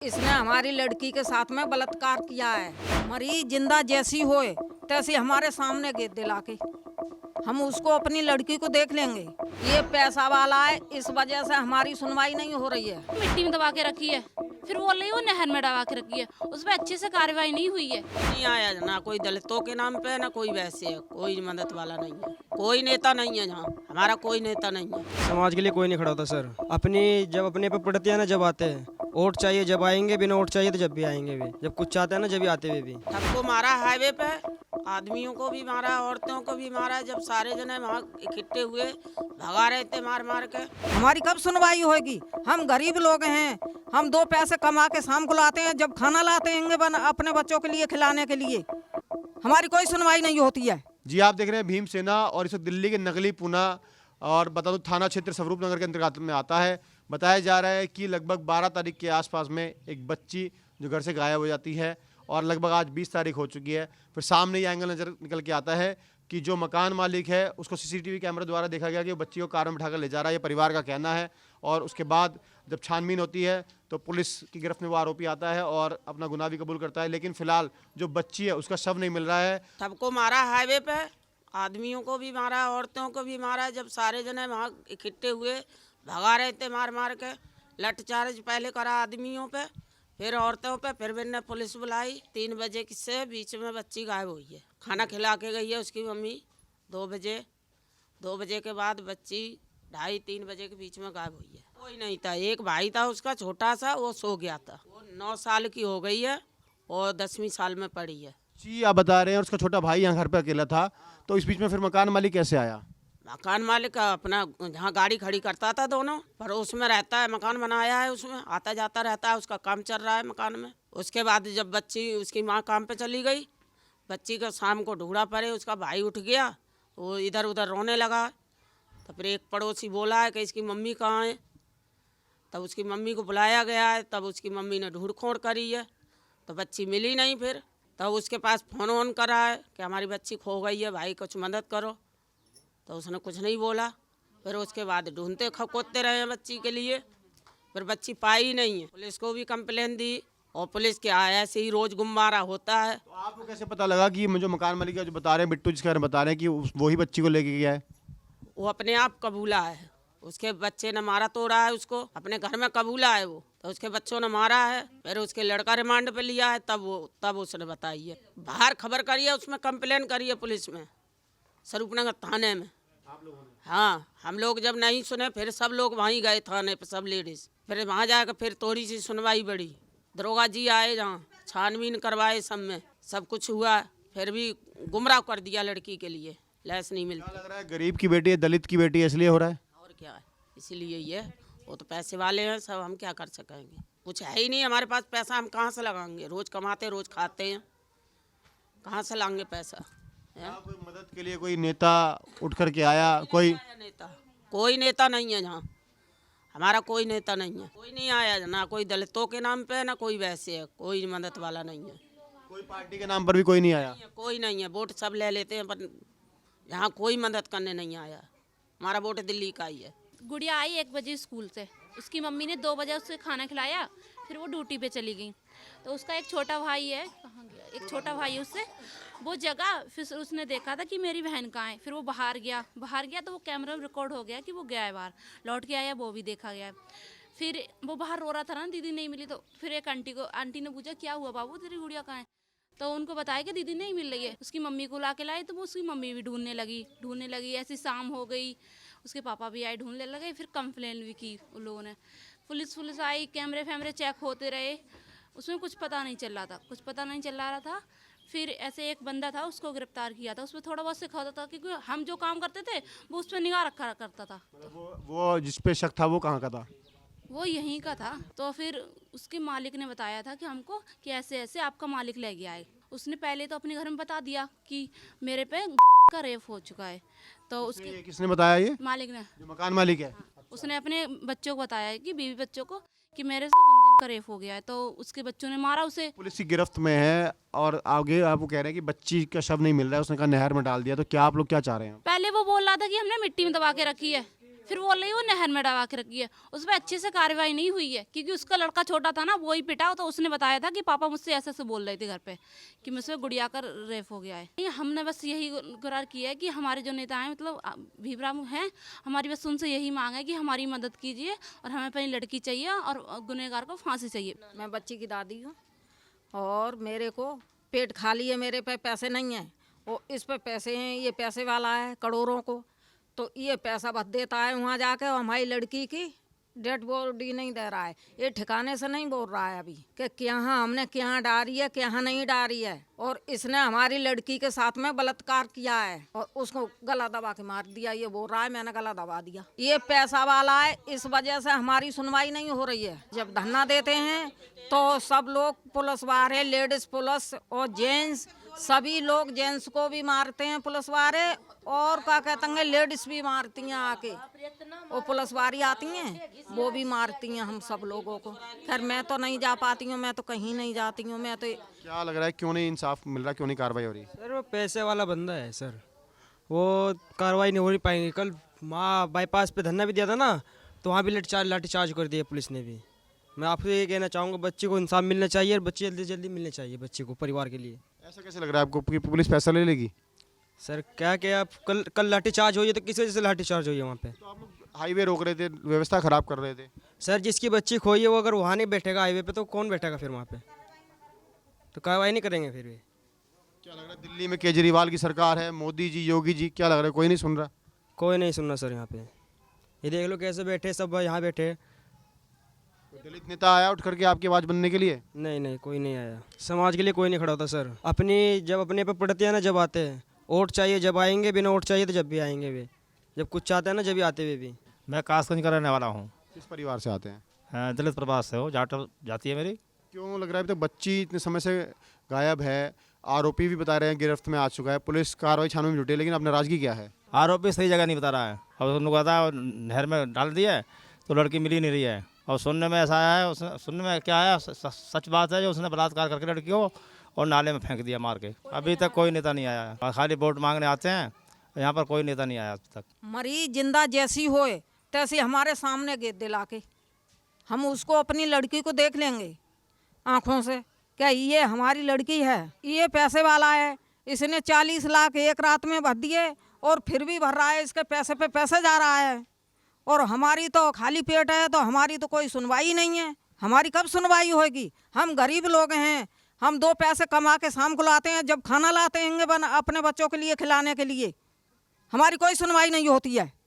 इसने हमारी लड़की के साथ में बलात्कार किया है। मरी जिंदा जैसी होए तैसी हमारे सामने गेट दिला के हम उसको अपनी लड़की को देख लेंगे। ये पैसा वाला है, इस वजह से हमारी सुनवाई नहीं हो रही है। मिट्टी में दबा के रखी है, फिर बोल रही है वो नहर में दबा के रखी है, उस पर अच्छे से कार्रवाई नहीं हुई है। नहीं आया ना कोई दलितों के नाम पे, ना कोई वैसे है, कोई मदद वाला नहीं है, कोई नेता नहीं है। जहाँ हमारा कोई नेता नहीं है। समाज के लिए कोई नहीं खड़ा होता सर। जब अपने पे पड़ते हैं ना, जब आते हैं वोट चाहिए, जब आएंगे, बिना वोट चाहिए तो जब भी आएंगे भी, जब कुछ चाहते हैं ना जब भी आते हुए भी। सबको मारा हाईवे पे, आदमियों को भी मारा, औरतों को भी मारा। जब सारे जने वहाँ इकट्ठे हुए भगा रहे थे मार मार के। हमारी कब सुनवाई होगी? हम गरीब लोग हैं, हम दो पैसे कमा के शाम को लाते हैं, जब खाना लाते हैं अपने बच्चों के लिए खिलाने के लिए, हमारी कोई सुनवाई नहीं होती है। जी, आप देख रहे हैं भीमसेना और इस वक्त दिल्ली के नकली पूना और बता दूं थाना क्षेत्र स्वरूप नगर के अंतर्गत में आता है। बताया जा रहा है कि लगभग 12 तारीख के आसपास में एक बच्ची जो घर से गायब हो जाती है और लगभग आज 20 तारीख हो चुकी है। फिर सामने ये एंगल नजर निकल के आता है कि जो मकान मालिक है उसको सीसीटीवी कैमरे द्वारा देखा गया कि वो बच्ची को कार में बिठाकर ले जा रहा है, ये परिवार का कहना है। और उसके बाद जब छानबीन होती है तो पुलिस की गिरफ्त में वो आरोपी आता है और अपना गुनाह भी कबूल करता है। लेकिन फिलहाल जो बच्ची है उसका शव नहीं मिल रहा है। सबको मारा हाईवे पे, आदमियों को भी मारा, औरतों को भी मारा। जब सारे जने वहाँ इकट्ठे हुए भगा रहे थे मार मार के। लाठीचार्ज पहले करा आदमियों पे, फिर औरतों पे, फिर मैंने पुलिस बुलाई। 3 बजे से बीच में बच्ची गायब हुई है। खाना खिला के गई है उसकी मम्मी 2 बजे के बाद बच्ची 2:30-3 बजे के बीच में गायब हुई है। कोई नहीं था, एक भाई था उसका छोटा सा, वो सो गया था। वो 9 साल की हो गई है और 10वीं साल में पढ़ी है। जी, आप बता रहे हैं और उसका छोटा भाई यहाँ घर पे अकेला था, तो इस बीच में फिर मकान मालिक कैसे आया? मकान मालिक अपना जहाँ गाड़ी खड़ी करता था दोनों पड़ोस में रहता है, मकान बनाया है, उसमें आता जाता रहता है, उसका काम चल रहा है मकान में। उसके बाद जब बच्ची उसकी माँ काम पे चली गई, बच्ची को शाम को ढूंढा पड़े, उसका भाई उठ गया, वो इधर उधर रोने लगा। तो फिर एक पड़ोसी बोला है कि इसकी मम्मी कहाँ है। तब उसकी मम्मी को बुलाया गया है, तब उसकी मम्मी ने ढूंढ खोड़ करी है, तो बच्ची मिली नहीं। फिर तब उसके पास फ़ोन वोन करा है कि हमारी बच्ची खो गई है, भाई कुछ मदद करो। तो उसने कुछ नहीं बोला। फिर उसके बाद ढूंढते खकोते रहे हैं बच्ची के लिए, फिर बच्ची पाई नहीं है। पुलिस को भी कंप्लेन दी और पुलिस के ऐसे ही रोज़ गुम्बारा होता है। तो आपको कैसे पता लगा कि जो मकान मालिक है जो बता रहे हैं, बिट्टू जिसके बारे में बता रहे हैं कि वही बच्ची को लेके गया है? वो अपने आप कबूला है, उसके बच्चे ने मारा तोड़ा है उसको, अपने घर में कबूला है वो। तो उसके बच्चों ने मारा है, फिर उसके लड़का रिमांड पे लिया है, तब उसने बताई है। बाहर खबर करी है, उसमें कंप्लेन करी है पुलिस में, स्वरूपनगर थाने में। हाँ, हम लोग जब नहीं सुने फिर सब लोग वहीं गए थाने पे, सब लेडीज़। फिर वहाँ जाकर फिर थोड़ी सी सुनवाई बढ़ी, दरोगा जी आए, जहाँ छानबीन करवाए, सब में सब कुछ हुआ। फिर भी गुमराह कर दिया लड़की के लिए, लैस नहीं मिलती। क्या लग रहा है गरीब की बेटी है, दलित की बेटी है, इसलिए हो रहा है? और क्या है, इसीलिए ये वो तो पैसे वाले हैं सब, हम क्या कर सकेंगे? कुछ है ही नहीं हमारे पास पैसा, हम कहाँ से लगाएंगे? रोज़ कमाते रोज़ खाते हैं, कहाँ से लाएंगे पैसा? कोई मदद के लिए कोई नेता उठ करके आया? कोई नेता नहीं है जहाँ, हमारा कोई नेता नहीं है, कोई नहीं आया। ना कोई दलितों के नाम पे, ना कोई वैसे है, कोई मदद वाला नहीं है। कोई पार्टी के नाम पर भी कोई नहीं आया? कोई नहीं है, वोट सब ले लेते हैं पर यहाँ कोई मदद करने नहीं आया। हमारा वोट दिल्ली का ही है। गुड़िया आई 1 बजे स्कूल से, उसकी मम्मी ने 2 बजे उससे खाना खिलाया, फिर वो ड्यूटी पे चली गई। तो उसका एक छोटा भाई है, कहाँ गया, एक छोटा भाई है उससे, वो जगह फिर उसने देखा था कि मेरी बहन कहाँ है। फिर वो बाहर गया तो वो कैमरा में रिकॉर्ड हो गया कि वो गया है बाहर, लौट के आया, वो भी देखा गया। फिर वो बाहर रो रहा था ना, दीदी नहीं मिली। तो फिर एक आंटी ने पूछा क्या हुआ बाबू, तेरी गुड़िया कहाँ है? तो उनको बताया कि दीदी नहीं मिल रही है। उसकी मम्मी को ला के लाए, तो वो उसकी मम्मी भी ढूंढने लगी। ऐसी शाम हो गई, उसके पापा भी आए, ढूंढने लगे। फिर कंप्लेन भी की उन लोगों ने, पुलिस आई, कैमरे चेक होते रहे, उसमें कुछ पता नहीं चल रहा था। फिर ऐसे एक बंदा था, उसको गिरफ्तार किया था। उसमें थोड़ा बहुत सिखाता था, क्योंकि हम जो काम करते थे वो उस पर निगाह रखा करता था। वो जिस पे शक था वो कहाँ का था? वो यहीं का था। तो फिर उसके मालिक ने बताया था कि हमको कि ऐसे ऐसे आपका मालिक ले गया है। उसने पहले तो अपने घर में बता दिया कि मेरे पे का रेप हो चुका है। तो उसके किसने बताया? ये मालिक ने, जो मकान मालिक है। उसने अपने बच्चों को बताया है कि बीवी बच्चों को कि मेरे से गुंजन का रेप हो गया है। तो उसके बच्चों ने मारा उसे। पुलिस की गिरफ्त में है और आगे आप वो कह रहे हैं कि बच्ची का शव नहीं मिल रहा है, उसने कहा नहर में डाल दिया। तो क्या आप लोग क्या चाह रहे हैं? पहले वो बोल रहा था कि हमने मिट्टी में दबा के रखी है, फिर बोल रही वो नहर में दबा के रखी है। उस पर अच्छे से कार्रवाई नहीं हुई है, क्योंकि उसका लड़का छोटा था ना, वो ही पिटा। तो उसने बताया था कि पापा मुझसे ऐसे ऐसे बोल रहे थे घर पे कि मुझसे गुड़िया का रेप हो गया है। ये हमने बस यही करार किया है कि हमारे जो नेता हैं, मतलब भीमराव हैं, हमारी बस उनसे यही मांग है कि हमारी मदद कीजिए और हमें अपनी लड़की चाहिए और गुनहगार को फांसी चाहिए। मैं बच्ची की दादी हूँ और मेरे को पेट खाली है, मेरे पे पैसे नहीं हैं। वो इस पे पैसे हैं, ये पैसे वाला है करोड़ों को, तो ये पैसा बस देता है वहाँ जाके और हमारी लड़की की डेड बॉडी नहीं दे रहा है। ये ठिकाने से नहीं बोल रहा है अभी कि क्या हमने क्या डारी है क्या नहीं डारी है। और इसने हमारी लड़की के साथ में बलात्कार किया है और उसको गला दबा के मार दिया। ये बोल रहा है मैंने गला दबा दिया। ये पैसा वाला है, इस वजह से हमारी सुनवाई नहीं हो रही है। जब धरना देते हैं तो सब लोग पुलिस वाले, लेडीज पुलिस और जेंट्स, सभी लोग जेंट्स को भी मारते हैं पुलिस वाले, और क्या कहते हैं लेडीज भी मारती हैं आके। वो पुलिस वाली आती हैं वो भी मारती हैं हम सब लोगों को। खैर मैं तो नहीं जा पाती हूँ, मैं तो कहीं नहीं जाती हूँ। मैं तो क्या लग रहा है क्यों नहीं इंसाफ मिल रहा, क्यों नहीं कार्रवाई हो रही? सर वो पैसे वाला बंदा है सर, वो कार्रवाई नहीं हो पाएंगी। कल माँ बाईपास पे धरना भी दिया था ना, तो वहाँ भी लाठीचार्ज कर दिया पुलिस ने भी। मैं आपसे ये कहना चाहूँगा बच्चे को इंसाफ मिलना चाहिए और बच्चे जल्दी जल्दी मिलने चाहिए बच्चे को, परिवार के लिए। ऐसा कैसे लग रहा है आपको कि पुलिस पैसा ले लेगी? सर क्या आप कल लाठीचार्ज हुई है तो किस वजह से लाठीचार्ज हुई है वहाँ पे? तो आप लोग हाईवे रोक रहे थे, व्यवस्था खराब कर रहे थे। सर जिसकी बच्ची खोई है वो अगर वहाँ नहीं बैठेगा हाईवे पे तो कौन बैठेगा फिर वहाँ पे? तो कार्रवाई नहीं करेंगे फिर भी। क्या लग रहा है दिल्ली में केजरीवाल की सरकार है, मोदी जी, योगी जी, क्या लग रहा है कोई नहीं सुन रहा? कोई नहीं सुनना सर यहाँ पे। ये देख लो कैसे बैठे सब यहाँ बैठे। कोई दलित नेता आया उठ करके आपकी आवाज़ बनने के लिए? नहीं कोई नहीं आया, समाज के लिए कोई नहीं खड़ा होता सर। जब अपने पे पड़ते हैं ना, जब आते हैं वोट चाहिए जब आएंगे, बिना वोट चाहिए तो जब भी आएंगे वे। जब कुछ चाहते हैं ना जब भी आते हुए भी। मैं कासगंज का रहने वाला हूँ। किस परिवार से आते हैं? दलित प्रभास से हो, जाती है मेरी। क्यों लग रहा है अभी तक बच्ची इतने समय से गायब है? आरोपी भी बता रहे हैं गिरफ्त में आ चुका है, पुलिस कार्रवाई छानबीन में जुटी है, लेकिन अब नाराजगी क्या है? आरोपी सही जगह नहीं बता रहा है। और उन्होंने कहा था नहर में डाल दिया है तो लड़की मिली नहीं रही है। और सुनने में ऐसा आया है, सुनने में क्या आया, सच बात है जो उसने बलात्कार करके लड़की को और नाले में फेंक दिया मार के। अभी तक कोई नेता नहीं आया है, खाली वोट मांगने आते हैं, यहाँ पर कोई नेता नहीं आया अब तक। मरी जिंदा जैसी होए तैसी हमारे सामने गेट दिला के हम उसको अपनी लड़की को देख लेंगे आँखों से, क्या ये हमारी लड़की है? ये पैसे वाला है, इसने 40 लाख एक रात में भर दिए और फिर भी भर रहा है, इसके पैसे पे पैसे जा रहा है। और हमारी तो खाली पेट है, तो हमारी तो कोई सुनवाई नहीं है। हमारी कब सुनवाई होगी? हम गरीब लोग हैं, हम 2 पैसे कमा के शाम को लाते हैं, जब खाना लाते हैं अपने बच्चों के लिए खिलाने के लिए, हमारी कोई सुनवाई नहीं होती है।